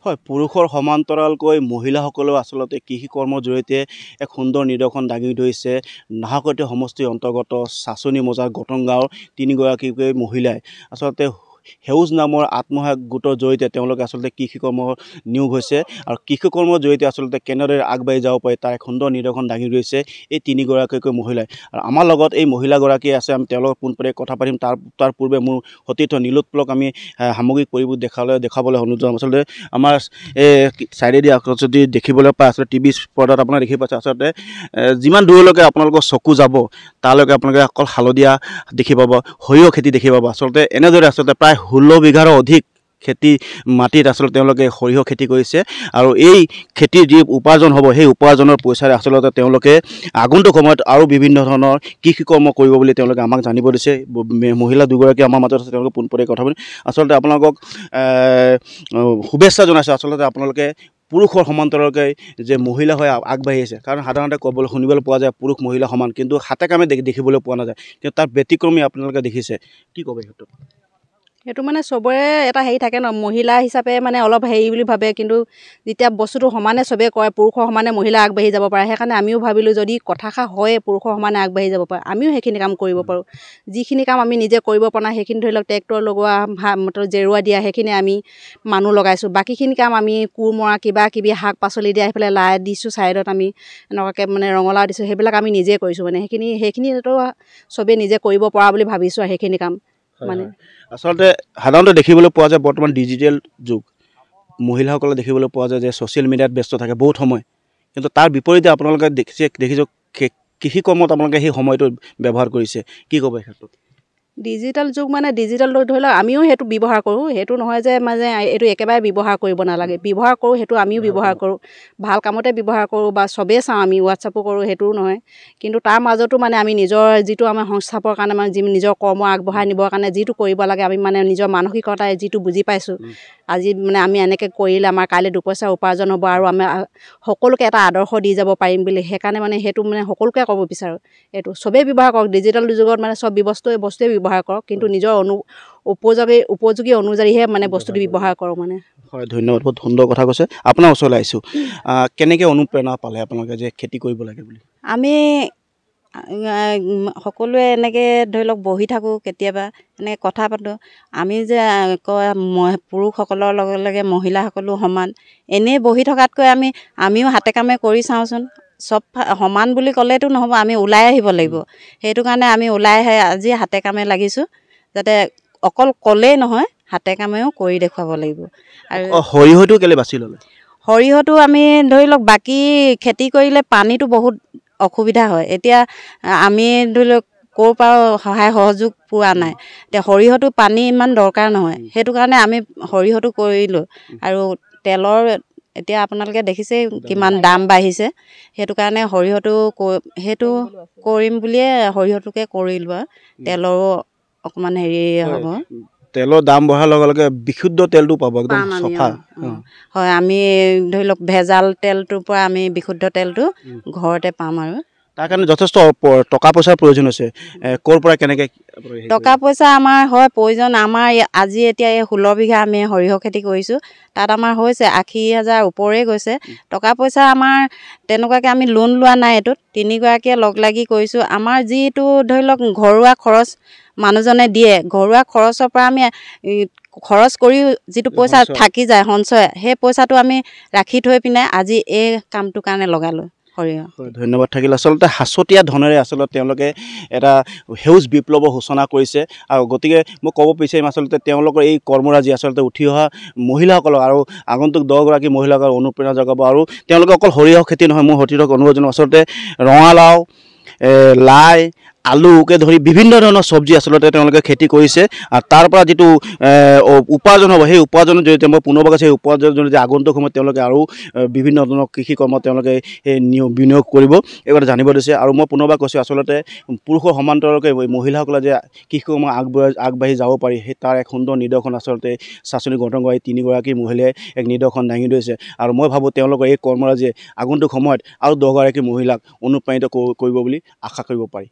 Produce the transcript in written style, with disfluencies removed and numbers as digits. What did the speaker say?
হয়, পুৰুষৰ সমান্তৰালকৈ মহিলাসকলেও আচলতে কৃষি কৰ্মৰ জৰিয়তে এক সুন্দৰ নিদৰ্শন দাঙি ধৰিছে। নাহৰকটীয়া সমষ্টিৰ অন্তৰ্গত চাচনি মৌজাৰ গটং গাঁৱৰ তিনিগৰাকীকৈ মহিলাই আচলতে সেউজ নামৰ আত্মসহায়ক গোটৰ জৰিয়তে তেওঁলোকে আচলতে কৃষি কৰ্মৰ নিয়োগ হৈছে আৰু কৃষি কৰ্মৰ জৰিয়তে আচলতে কেনেদৰে আগবাঢ়ি যাব পাৰি তাৰ এক সুন্দৰ নিদৰ্শন দাঙি ধৰিছে এই তিনিগৰাকীকৈ মহিলাই। আৰু আমাৰ লগত এই মহিলাগৰাকী আছে, আমি তেওঁলোকৰ পোনপটীয়াকৈ কথা পাতিম। তাৰ পূৰ্বে মোৰ সতীৰ্থ নীলোৎপলক আমি সামগ্ৰিক পৰিৱেশ দেখাবলৈ অনুৰোধ জনাম। আচলতে আমাৰ চাইডেদি যদি দেখিবলৈ পায় আচলতে টিভি পৰ্দাত আপোনাৰ দেখি পাইছে আচলতে যিমান দূৰলৈকে আপোনালোকৰ চকু যাব তালৈকে আপোনালোকে অকল হালধীয়া দেখি পাব, সৰিয়হ খেতি দেখি পাব। আচলতে এনেদৰে আচলতে প্ৰায় 16 বিঘাৰো অধিক খেতি মাটিত আচলতে তেওঁলোকে সৰিয়হ খেতি কৰিছে আৰু এই খেতিৰ যি উপাৰ্জন হ'ব সেই উপাৰ্জনৰ পইচাৰে আচলতে তেওঁলোকে আগন্তুক সময়ত আৰু বিভিন্ন ধৰণৰ কৃষি কৰ্ম কৰিব বুলি তেওঁলোকে আমাক জানিব দিছে। মহিলা দুগৰাকী আমাৰ মাজত আছে, তেওঁলোকে পোনপটীয়াকৈ কথা পাতিম। আচলতে আপোনালোকক শুভেচ্ছা জনাইছোঁ। আচলতে আপোনালোকে পুৰুষৰ সমান্তৰালকৈ যে মহিলা হৈ আগবাঢ়ি আছে, কাৰণ সাধাৰণতে শুনিবলৈ পোৱা যায় পুৰুষ মহিলা সমান, কিন্তু হাতে কামে দেখিবলৈ পোৱা নাযায়, কিন্তু তাৰ ব্যতিক্ৰমী আপোনালোকে দেখিছে। কি ক'ব এই ক্ষেত্ৰত? সেইটো মানে চবৰে এটা হেৰি থাকে ন, মহিলা হিচাপে মানে অলপ হেৰি বুলি ভাবে, কিন্তু যেতিয়া বস্তুটো সমানে চবেই কয় পুৰুষৰ সমানে মহিলা আগবাঢ়ি যাব পাৰে, সেইকাৰণে আমিও ভাবিলোঁ যদি কথাষাৰ হয়ে পুৰুষৰ সমানে আগবাঢ়ি যাব পাৰে, আমিও সেইখিনি কাম কৰিব পাৰোঁ। যিখিনি কাম আমি নিজে কৰিব পৰা নাই সেইখিনি ধৰি লওক ট্ৰেক্টৰ লগোৱা, জেৰুৱা দিয়া, সেইখিনি আমি মানুহ লগাইছোঁ। বাকীখিনি কাম আমি কোৰ মৰা, কিবা কিবি শাক পাচলি দিয়া, সেইফালে লাই দিছোঁ ছাইডত, আমি এনেকুৱাকৈ মানে ৰঙালাও দিছোঁ, সেইবিলাক আমি নিজে কৰিছোঁ। মানে সেইখিনিতো চবেই নিজে কৰিব পৰা বুলি ভাবিছোঁ আৰু সেইখিনি কাম মানে আচলতে সাধাৰণতে দেখিবলৈ পোৱা যায় বৰ্তমান ডিজিটেল যুগ, মহিলাসকলে দেখিবলৈ পোৱা যায় যে ছ'চিয়েল মিডিয়াত ব্যস্ত থাকে বহুত সময়, কিন্তু তাৰ বিপৰীতে আপোনালোকে দেখিছোঁ কৃষি কৰ্মত আপোনালোকে সেই সময়টো ব্যৱহাৰ কৰিছে। কি ক'ব এই ক্ষেত্ৰত? ডিজিটেল যুগ মানে ডিজিটেল ধৰি লওক আমিও সেইটো ব্যৱহাৰ কৰোঁ, সেইটো নহয় যে মানে এইটো একেবাৰে ব্যৱহাৰ কৰিব নালাগে, ব্যৱহাৰ কৰোঁ, সেইটো আমিও ব্যৱহাৰ কৰোঁ, ভাল কামতে ব্যৱহাৰ কৰোঁ বা চবেই চাওঁ, আমি হোৱাটছআপো কৰোঁ, সেইটোও নহয়। কিন্তু তাৰ মাজতো মানে আমি নিজৰ যিটো আমাৰ সংস্থাপৰ কাৰণে মানে নিজৰ কৰ্ম আগবঢ়াই নিবৰ কাৰণে যিটো কৰিব লাগে, আমি মানে নিজৰ মানসিকতাই যিটো বুজি পাইছোঁ, আজি মানে আমি এনেকৈ কৰিলে আমাৰ কাইলৈ দুপইচা উপাৰ্জন হ'ব আৰু আমি সকলোকে এটা আদৰ্শ দি যাব পাৰিম বুলি, সেইকাৰণে মানে সেইটো মানে সকলোকে ক'ব বিচাৰোঁ। এইটো চবেই ব্যৱহাৰ কৰক, ডিজিটেল যুগত মানে চব বস্তুৱে ব্যৱহাৰ কৰক, কিন্তু নিজৰ উপযোগী অনুযায়ীহে মানে বস্তুটো ব্যৱহাৰ কৰক মানে। হয়, ধন্যবাদ, বহুত সুন্দৰ কথা কৈছে। আপোনাৰ ওচৰলৈ আহিছোঁ, কেনেকৈ অনুপ্ৰেৰণা পালে আপোনালোকে যে খেতি কৰিব লাগে বুলি? আমি সকলোৱে এনেকৈ ধৰি লওক বহি থাকোঁ, কেতিয়াবা এনেকৈ কথা পাতোঁ। আমি যে কয় পুৰুষসকলৰ লগে লগে মহিলাসকলো সমান, এনেই বহি থকাতকৈ আমিও হাতে কামে কৰি চাওঁচোন। চব সমান বুলি ক'লেতো নহ'ব, আমি ওলাই আহিব লাগিব। সেইটো কাৰণে আমি ওলাই আহি আজি হাতে কামে লাগিছোঁ, যাতে অকল ক'লেই নহয় হাতে কামেও কৰি দেখুৱাব লাগিব। আৰু সৰিয়হটো কেলৈ বাছি ল'লে? সৰিয়হটো আমি ধৰি লওক বাকী খেতি কৰিলে পানীটো বহুত অসুবিধা হয়, এতিয়া আমি ধৰি লওক ক'ৰ পৰা সহায় সহযোগ পোৱা নাই, এতিয়া সৰিয়হটো পানী ইমান দৰকাৰ নহয়, সেইটো কাৰণে আমি সৰিয়হটো কৰিলোঁ। আৰু তেলৰ এতিয়া আপোনালোকে দেখিছেই কিমান দাম বাঢ়িছে, সেইটো কাৰণে সেইটো কৰিম বুলিয়ে সৰিয়হটোকে কৰিলোঁ। আৰু তেলৰো অকণমান হেৰি হ'ব, তেলৰ দাম বঢ়াৰ লগে লগে বিশুদ্ধ তেলটো পাব, একদম চফা। হয়, আমি ধৰি লওক ভেজাল তেলটোৰ পৰা আমি বিশুদ্ধ তেলটো ঘৰতে পাম। আৰু তাৰ কাৰণে যথেষ্ট টকা পইচাৰ প্ৰয়োজন হৈছে, ক'ৰ পৰা কেনেকৈ? টকা পইচা আমাৰ হয় প্ৰয়োজন। আমাৰ আজি এতিয়া এই 16 বিঘা আমি সৰিয়হ খেতি কৰিছোঁ, তাত আমাৰ হৈছে 80,000 ওপৰে গৈছে। টকা পইচা আমাৰ তেনেকুৱাকৈ আমি লোন লোৱা নাই, এইটোত তিনিগৰাকীয়ে লগ লাগি কৰিছোঁ। আমাৰ যিটো ধৰি লওক ঘৰুৱা খৰচ মানুহজনে দিয়ে, ঘৰুৱা খৰচৰ পৰা আমি খৰচ কৰি যিটো পইচা থাকি যায় সঞ্চয়, সেই পইচাটো আমি ৰাখি থৈ পিনে আজি এই কামটোৰ কাৰণে লগালোঁ সৰিয়হ। ধন্যবাদ থাকিল। আচলতে সাঁচতীয়া ধনেৰে আচলতে তেওঁলোকে এটা সেউজ বিপ্লৱৰ সূচনা কৰিছে, আৰু গতিকে মই ক'ব বিচাৰিম আচলতে তেওঁলোকৰ এই কৰ্মৰাজি আচলতে উঠি অহা মহিলাসকলক আৰু আগন্তুক 10 গৰাকী মহিলাক অনুপ্ৰেৰণা জগাব। আৰু তেওঁলোকে অকল সৰিয়হ খেতি নহয়, মই সতীৰ্থক অনুৰোধ জনাওঁ আচলতে ৰঙালাও, লাই, আলুকে ধৰি বিভিন্ন ধৰণৰ চব্জি আচলতে তেওঁলোকে খেতি কৰিছে, আৰু তাৰ পৰা যিটো উপাৰ্জন হ'ব সেই উপাৰ্জনৰ জৰিয়তে মই পুনৰ কৈছোঁ, সেই উপাৰ্জনৰ জৰিয়তে আগন্তুক সময়ত তেওঁলোকে আৰু বিভিন্ন ধৰণৰ কৃষি কৰ্মত তেওঁলোকে বিনিয়োগ কৰিব, এই কথা জানিব দিছে। আৰু মই পুনৰবাৰ কৈছোঁ আচলতে পুৰুষৰ সমান্তৰালকৈ মহিলাসকলে যে কৃষি কৰ্ম আগবাঢ়ি যাব পাৰি, সেই তাৰ এক সুন্দৰ নিদৰ্শন আচলতে চাচনি গটং গাঁৱৰ 3গৰাকী মহিলাই এক নিদৰ্শন দাঙি ধৰিছে। আৰু মই ভাবোঁ তেওঁলোকৰ এই কৰ্মৰাজিয়ে আগন্তুক সময়ত আৰু 10 গৰাকী মহিলাক অনুপ্ৰাণিত কৰিব বুলি আশা কৰিব পাৰি।